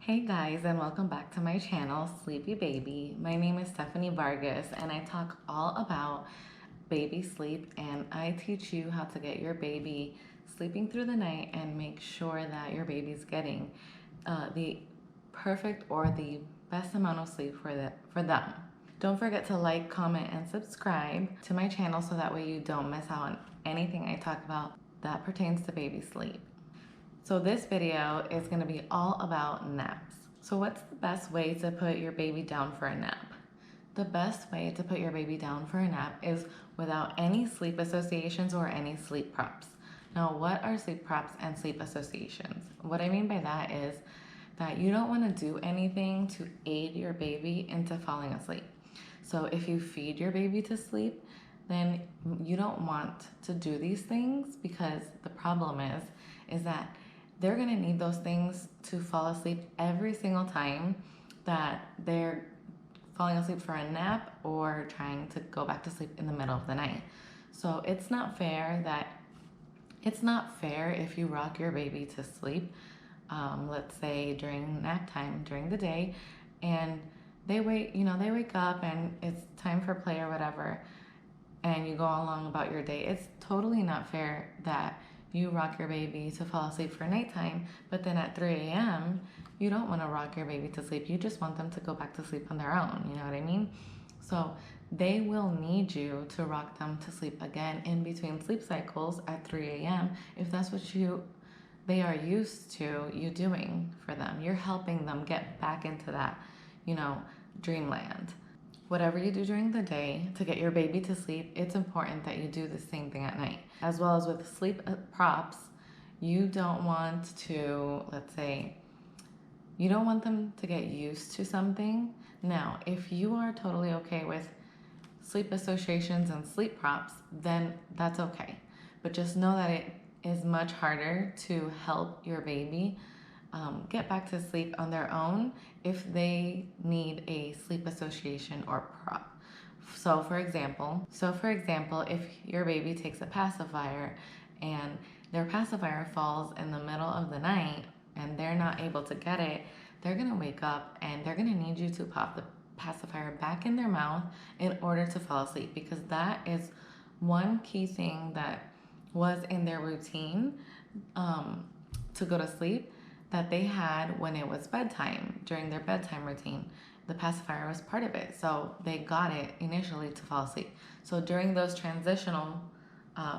Hey guys, and welcome back to my channel, Sleepy Baby. My name is Stephanie Vargas and I talk all about baby sleep, and I teach you how to get your baby sleeping through the night and make sure that your baby's getting the perfect or the best amount of sleep for them. Don't forget to like, comment, and subscribe to my channel so that way you don't miss out on anything I talk about that pertains to baby sleep. So this video is going to be all about naps. So what's the best way to put your baby down for a nap? The best way to put your baby down for a nap is without any sleep associations or any sleep props. Now, what are sleep props and sleep associations? What I mean by that is that you don't want to do anything to aid your baby into falling asleep. So if you feed your baby to sleep, then you don't want to do these things, because the problem is that they're gonna need those things to fall asleep every single time that they're falling asleep for a nap or trying to go back to sleep in the middle of the night. So it's not fair if you rock your baby to sleep, let's say during nap time during the day, and they wake up and it's time for play or whatever, and you go along about your day. It's totally not fair that you rock your baby to fall asleep for nighttime, but then at 3 a.m., you don't want to rock your baby to sleep. You just want them to go back to sleep on their own, you know what I mean? So they will need you to rock them to sleep again in between sleep cycles at 3 a.m. if that's what they are used to you doing for them. You're helping them get back into that, dreamland. Whatever you do during the day to get your baby to sleep, it's important that you do the same thing at night. As well as with sleep props, you don't want them to get used to something. Now, if you are totally okay with sleep associations and sleep props, then that's okay. But just know that it is much harder to help your baby get back to sleep on their own if they need a sleep association or prop. So for example, if your baby takes a pacifier and their pacifier falls in the middle of the night and they're not able to get it, they're gonna wake up and they're gonna need you to pop the pacifier back in their mouth in order to fall asleep, because that is one key thing that was in their routine to go to sleep that they had when it was bedtime, during their bedtime routine. The pacifier was part of it, so they got it initially to fall asleep. So during those transitional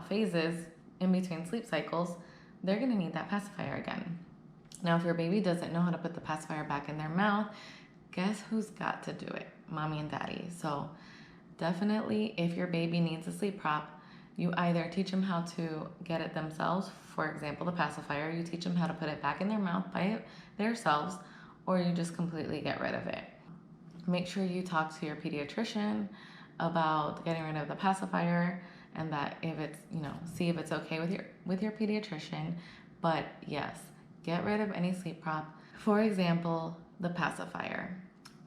phases in between sleep cycles, they're gonna need that pacifier again. Now, if your baby doesn't know how to put the pacifier back in their mouth, guess who's got to do it? Mommy and daddy. So definitely, if your baby needs a sleep prop, you either teach them how to get it themselves. For example, the pacifier, you teach them how to put it back in their mouth by themselves, or you just completely get rid of it. Make sure you talk to your pediatrician about getting rid of the pacifier, and that if it's, see if it's okay with your pediatrician. But yes, get rid of any sleep prop. For example, the pacifier,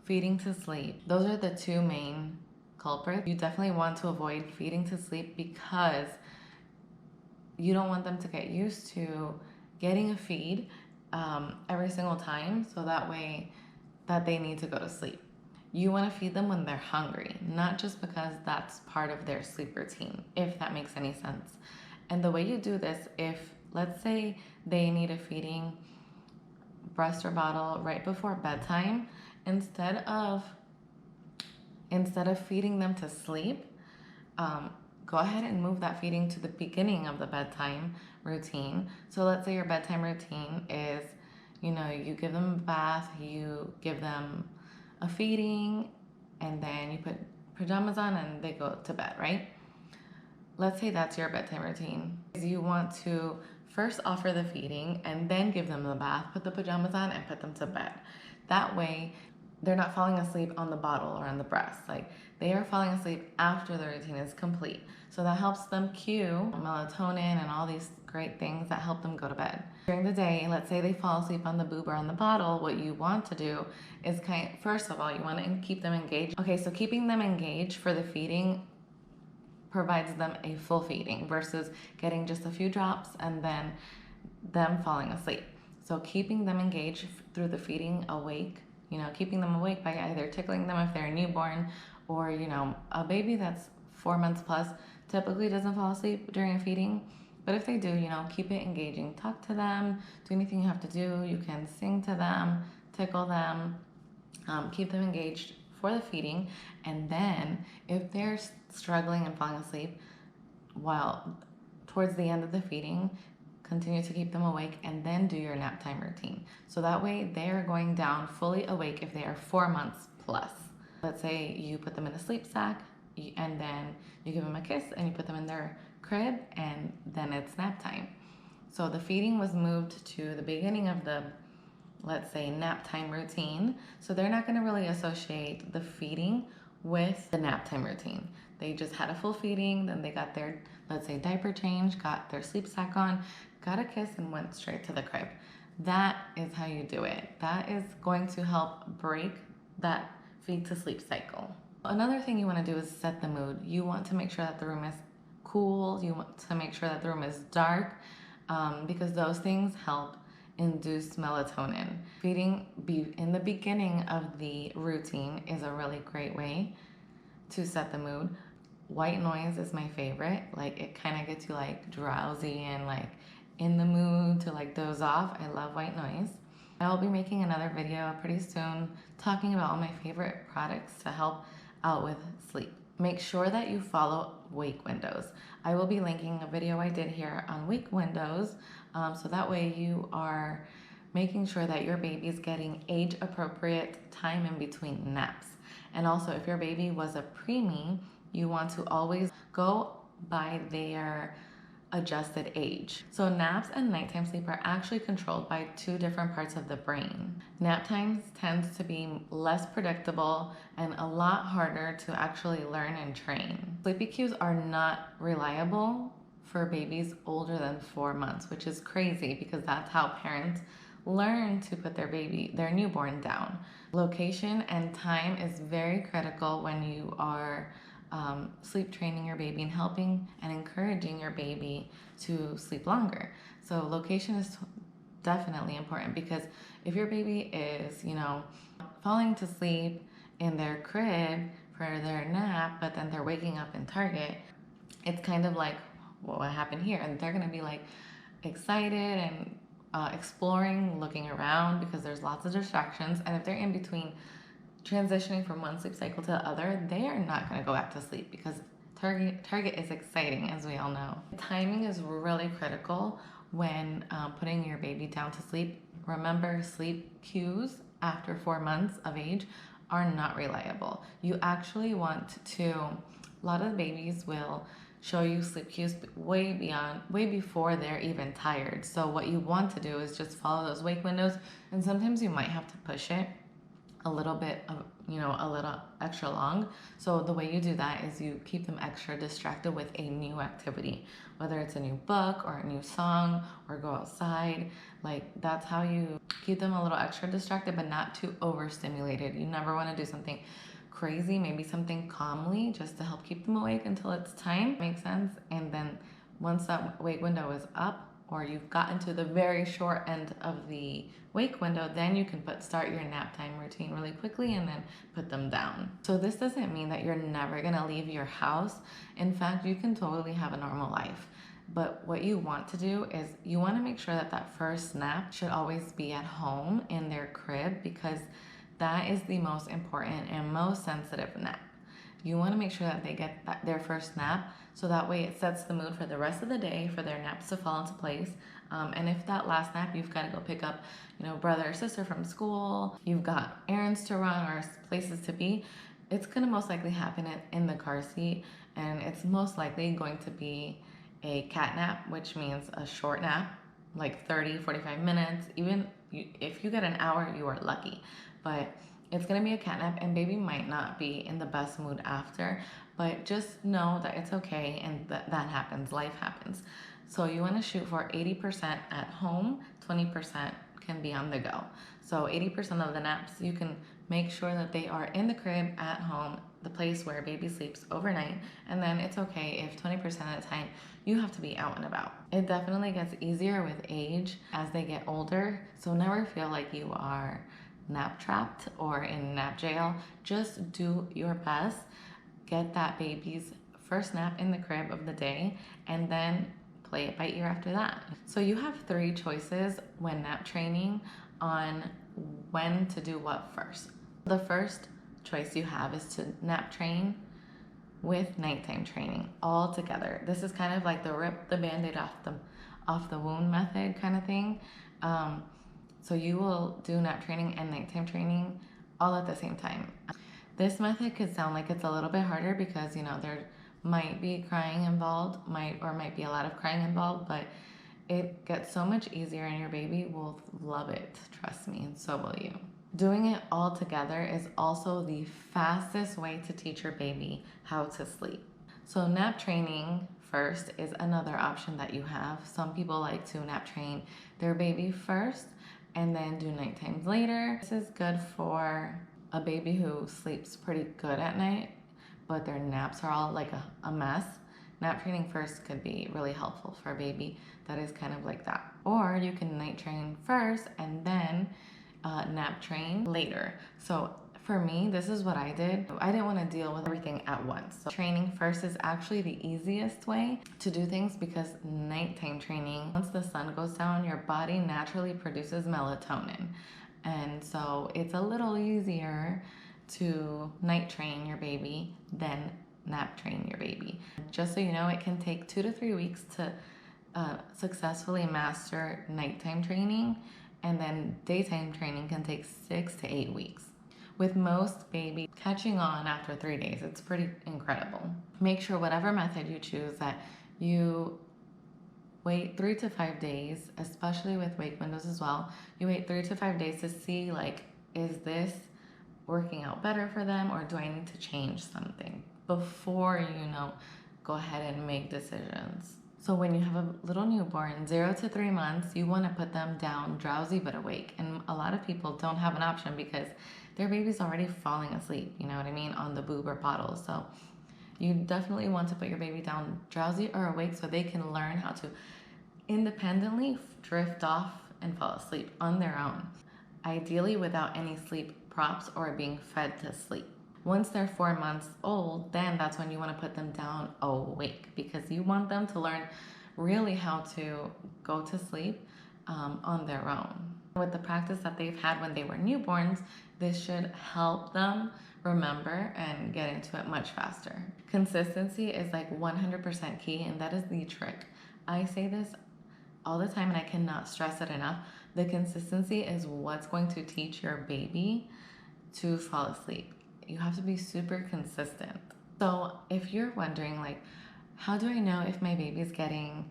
feeding to sleep. Those are the two main culprit. You definitely want to avoid feeding to sleep, because you don't want them to get used to getting a feed every single time, so that way that they need to go to sleep. You want to feed them when they're hungry, not just because that's part of their sleep routine, if that makes any sense. And the way you do this, if let's say they need a feeding, breast or bottle right before bedtime, instead of feeding them to sleep, go ahead and move that feeding to the beginning of the bedtime routine. So let's say your bedtime routine is, you give them a bath, you give them a feeding, and then you put pajamas on and they go to bed, right? Let's say that's your bedtime routine. You want to first offer the feeding and then give them the bath, put the pajamas on, and put them to bed. That way, they're not falling asleep on the bottle or on the breast. They are falling asleep after the routine is complete. So that helps them cue melatonin and all these great things that help them go to bed. During the day, let's say they fall asleep on the boob or on the bottle, what you want to do is first of all, you want to keep them engaged. Okay, so keeping them engaged for the feeding provides them a full feeding versus getting just a few drops and then them falling asleep. So So keeping them engaged through the feeding awake, keeping them awake by either tickling them if they're a newborn, or, a baby that's 4 months plus typically doesn't fall asleep during a feeding. But if they do, keep it engaging. Talk to them, do anything you have to do. You can sing to them, tickle them, keep them engaged for the feeding. And then if they're struggling and falling asleep while towards the end of the feeding, continue to keep them awake, and then do your nap time routine. So that way they are going down fully awake if they are 4 months plus. Let's say you put them in a sleep sack and then you give them a kiss and you put them in their crib, and then it's nap time. So the feeding was moved to the beginning of the, let's say, nap time routine. So they're not going to really associate the feeding with the nap time routine. They just had a full feeding, then they got their, let's say, diaper change, got their sleep sack on, got a kiss, and went straight to the crib. That is how you do it. That is going to help break that feed to sleep cycle. Another thing you want to do is set the mood. You want to make sure that the room is cool. You want to make sure that the room is dark, because those things help induce melatonin. Feeding in the beginning of the routine is a really great way to set the mood. White noise is my favorite. Like, it kind of gets you like drowsy and like in the mood to like doze off. I love white noise. I will be making another video pretty soon talking about all my favorite products to help out with sleep. Make sure that you follow wake windows. I will be linking a video I did here on wake windows, so that way you are making sure that your baby's getting age appropriate time in between naps. And also, if your baby was a preemie, you want to always go by their adjusted age. So naps and nighttime sleep are actually controlled by two different parts of the brain. Nap times tends to be less predictable and a lot harder to actually learn and train. Sleepy cues are not reliable for babies older than 4 months, which is crazy because that's how parents learn to put their newborn down. Location and time is very critical when you are sleep training your baby and helping and encouraging your baby to sleep longer. So location is definitely important, because if your baby is, falling to sleep in their crib for their nap, but then they're waking up in Target, it's kind of like, well, what happened here? And they're gonna be like excited and exploring, looking around, because there's lots of distractions. And if they're in between transitioning from one sleep cycle to the other, they are not going to go back to sleep, because Target is exciting, as we all know. Timing is really critical when putting your baby down to sleep. Remember, sleep cues after 4 months of age are not reliable. You actually want to, a lot of babies will show you sleep cues way before they're even tired. So what you want to do is just follow those wake windows, and sometimes you might have to push it a little bit of, a little extra long. So the way you do that is you keep them extra distracted with a new activity, whether it's a new book or a new song or go outside. Like, that's how you keep them a little extra distracted, but not too overstimulated. You never want to do something crazy, maybe something calmly just to help keep them awake until it's time. Makes sense? And then once that wake window is up, or you've gotten to the very short end of the wake window, then you can start your nap time routine really quickly and then put them down. So this doesn't mean that you're never gonna leave your house. In fact, you can totally have a normal life. But what you want to do is you want to make sure that that first nap should always be at home in their crib, because that is the most important and most sensitive nap. You want to make sure that they get their first nap, so that way it sets the mood for the rest of the day for their naps to fall into place. And if that last nap you've got to go pick up, brother or sister from school, you've got errands to run or places to be, it's going to most likely happen in the car seat, and it's most likely going to be a cat nap, which means a short nap, like 30, 45 minutes. Even if you get an hour, you are lucky. But it's gonna be a cat nap, and baby might not be in the best mood after, but just know that it's okay, and that happens, life happens. So you wanna shoot for 80% at home, 20% can be on the go. So 80% of the naps, you can make sure that they are in the crib at home, the place where baby sleeps overnight, and then it's okay if 20% of the time you have to be out and about. It definitely gets easier with age as they get older, so never feel like you are nap trapped or in nap jail. Just do your best. Get that baby's first nap in the crib of the day, and then play it by ear after that. So you have 3 choices when nap training on when to do what first. The first choice you have is to nap train with nighttime training all together. This is kind of like the rip the band-aid off the wound method kind of thing. So you will do nap training and nighttime training all at the same time. This method could sound like it's a little bit harder because, you know, there might be crying involved, might be a lot of crying involved, but it gets so much easier and your baby will love it, trust me, and so will you. Doing it all together is also the fastest way to teach your baby how to sleep. So nap training first is another option that you have. Some people like to nap train their baby first and then do night times later. This is good for a baby who sleeps pretty good at night, but their naps are all like a mess. Nap training first could be really helpful for a baby that is kind of like that. Or you can night train first and then nap train later. So for me, this is what I did. I didn't want to deal with everything at once. So training first is actually the easiest way to do things because nighttime training, once the sun goes down, your body naturally produces melatonin. And so it's a little easier to night train your baby than nap train your baby. Just so you know, it can take 2 to 3 weeks to successfully master nighttime training, and then daytime training can take 6 to 8 weeks. With most babies catching on after 3 days, it's pretty incredible. Make sure whatever method you choose that you wait 3 to 5 days, especially with wake windows as well. You wait 3 to 5 days to see, like, is this working out better for them or do I need to change something before, you know, go ahead and make decisions. So when you have a little newborn, 0 to 3 months, you want to put them down drowsy but awake. And a lot of people don't have an option because their baby's already falling asleep, you know what I mean, on the boob or bottle. So you definitely want to put your baby down drowsy or awake so they can learn how to independently drift off and fall asleep on their own, ideally without any sleep props or being fed to sleep. Once they're 4 months old, then that's when you want to put them down awake because you want them to learn really how to go to sleep on their own. With the practice that they've had when they were newborns, this should help them remember and get into it much faster. Consistency is like 100% key, and that is the trick. I say this all the time and I cannot stress it enough. The consistency is what's going to teach your baby to fall asleep. You have to be super consistent. So if you're wondering, like, how do I know if my baby's getting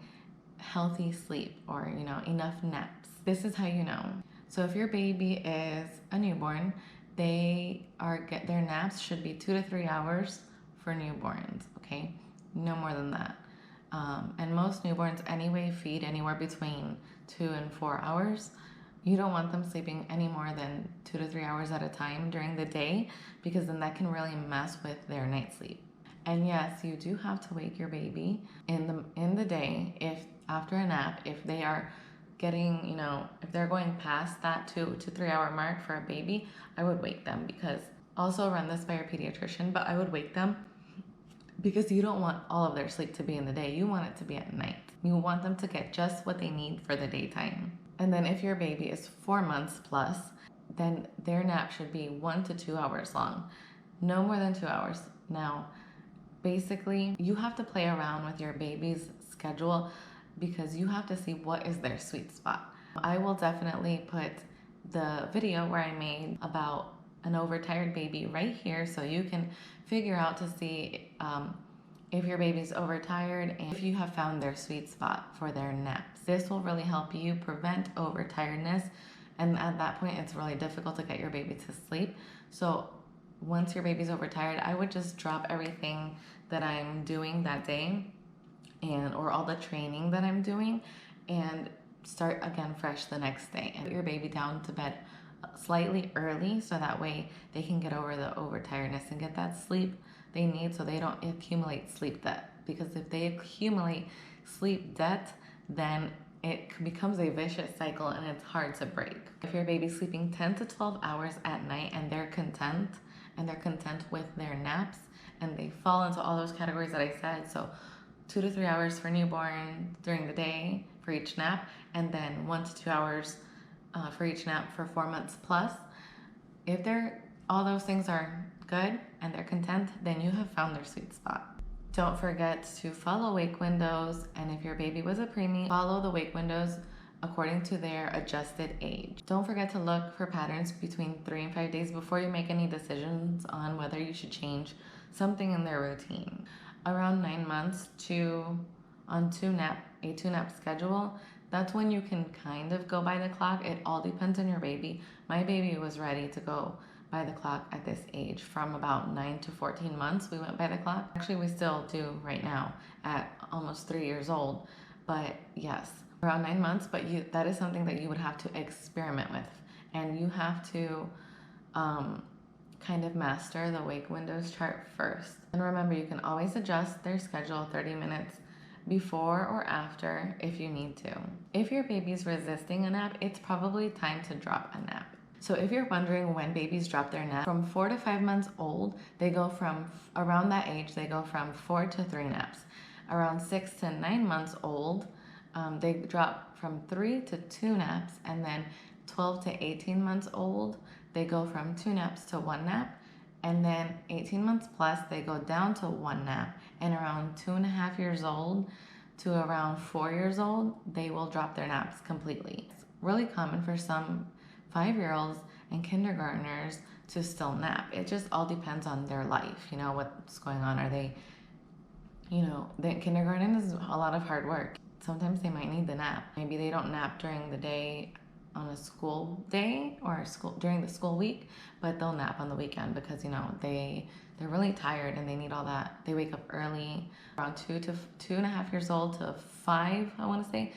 healthy sleep or, you know, enough naps? This is how you know. So if your baby is a newborn, their naps should be 2 to 3 hours for newborns, okay? No more than that. And most newborns anyway feed anywhere between 2 and 4 hours. You don't want them sleeping any more than 2 to 3 hours at a time during the day because then that can really mess with their night sleep. And yes, you do have to wake your baby in the day if after a nap, if they are getting, you know, if they're going past that 2 to 3 hour mark for a baby, I would wake them because also run this by your pediatrician, but I would wake them because you don't want all of their sleep to be in the day. You want it to be at night. You want them to get just what they need for the daytime. And then if your baby is 4 months plus, then their nap should be 1 to 2 hours long. No more than 2 hours. Now, basically, you have to play around with your baby's schedule because you have to see what is their sweet spot. I will definitely put the video where I made about an overtired baby right here so you can figure out to see if your baby's overtired and if you have found their sweet spot for their naps. This will really help you prevent overtiredness, and at that point it's really difficult to get your baby to sleep. So once your baby's overtired, I would just drop everything that I'm doing that day or all the training that I'm doing and start again fresh the next day and put your baby down to bed slightly early so that way they can get over the overtiredness and get that sleep they need so they don't accumulate sleep debt. Because if they accumulate sleep debt, then it becomes a vicious cycle and it's hard to break. If your baby's sleeping 10 to 12 hours at night and they're content with their naps, and they fall into all those categories that I said, so 2 to 3 hours for newborn during the day for each nap, and then 1 to 2 hours for each nap for 4 months plus. If all those things are good and they're content, then you have found their sweet spot. Don't forget to follow wake windows, and if your baby was a preemie, follow the wake windows according to their adjusted age. Don't forget to look for patterns between 3 and 5 days before you make any decisions on whether you should change something in their routine. Around 9 months on a 2-nap schedule, that's when you can kind of go by the clock. It all depends on your baby. My baby was ready to go by the clock at this age. From about 9 to 14 months, we went by the clock. Actually, we still do right now at almost 3 years old. But yes, around 9 months, but that is something that you would have to experiment with. And you have to kind of master the wake windows chart first. And remember, you can always adjust their schedule 30 minutes before or after if you need to. If your baby's resisting a nap, it's probably time to drop a nap. So if you're wondering when babies drop their nap, from 4 to 5 months old, around that age, they go from 4 to 3 naps. Around 6 to 9 months old, they drop from 3 to 2 naps, and then 12 to 18 months old, they go from 2 naps to 1 nap, and then 18 months plus, they go down to 1 nap, and around 2.5 years old to around 4 years old, they will drop their naps completely. It's really common for some 5-year-olds and kindergartners to still nap. It just all depends on their life, what's going on. Are they, the kindergarten is a lot of hard work. Sometimes they might need the nap. Maybe they don't nap during the day on a school day or during the school week, but they'll nap on the weekend because they're really tired and they need all that. They wake up early. Around 2 to 2.5 years old to 5, I want to say,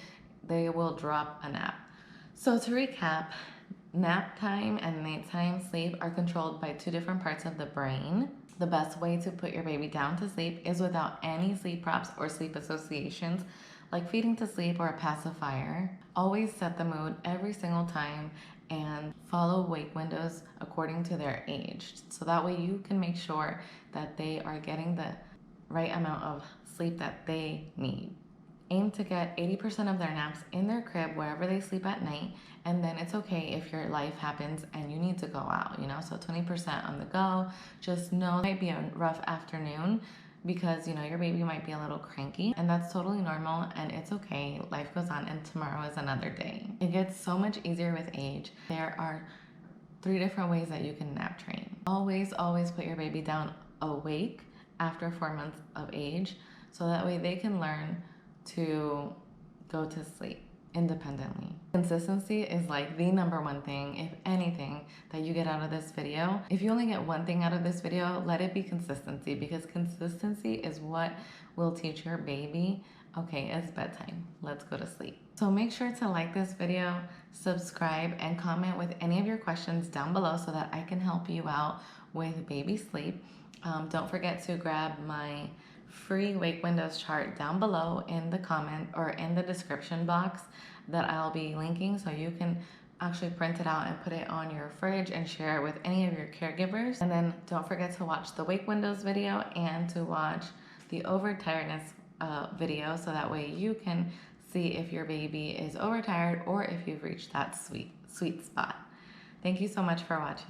they will drop a nap. So to recap, nap time and nighttime sleep are controlled by 2 different parts of the brain. The best way to put your baby down to sleep is without any sleep props or sleep associations like feeding to sleep or a pacifier. Always set the mood every single time and follow wake windows according to their age. So that way you can make sure that they are getting the right amount of sleep that they need. Aim to get 80% of their naps in their crib wherever they sleep at night, and then it's okay if your life happens and you need to go out, so 20% on the go. Just know it might be a rough afternoon because your baby might be a little cranky, and that's totally normal and it's okay. Life goes on and tomorrow is another day. It gets so much easier with age. There are 3 different ways that you can nap train. Always put your baby down awake after 4 months of age so that way they can learn to go to sleep independently. Consistency is like the #1 thing, if anything, that you get out of this video. If you only get one thing out of this video, let it be consistency, because consistency is what will teach your baby, okay, it's bedtime, let's go to sleep. So make sure to like this video, subscribe, and comment with any of your questions down below so that I can help you out with baby sleep. Don't forget to grab my free wake windows chart down below in the comment or in the description box that I'll be linking, so you can actually print it out and put it on your fridge and share it with any of your caregivers. And then don't forget to watch the wake windows video and to watch the overtiredness video so that way you can see if your baby is overtired or if you've reached that sweet spot. Thank you so much for watching.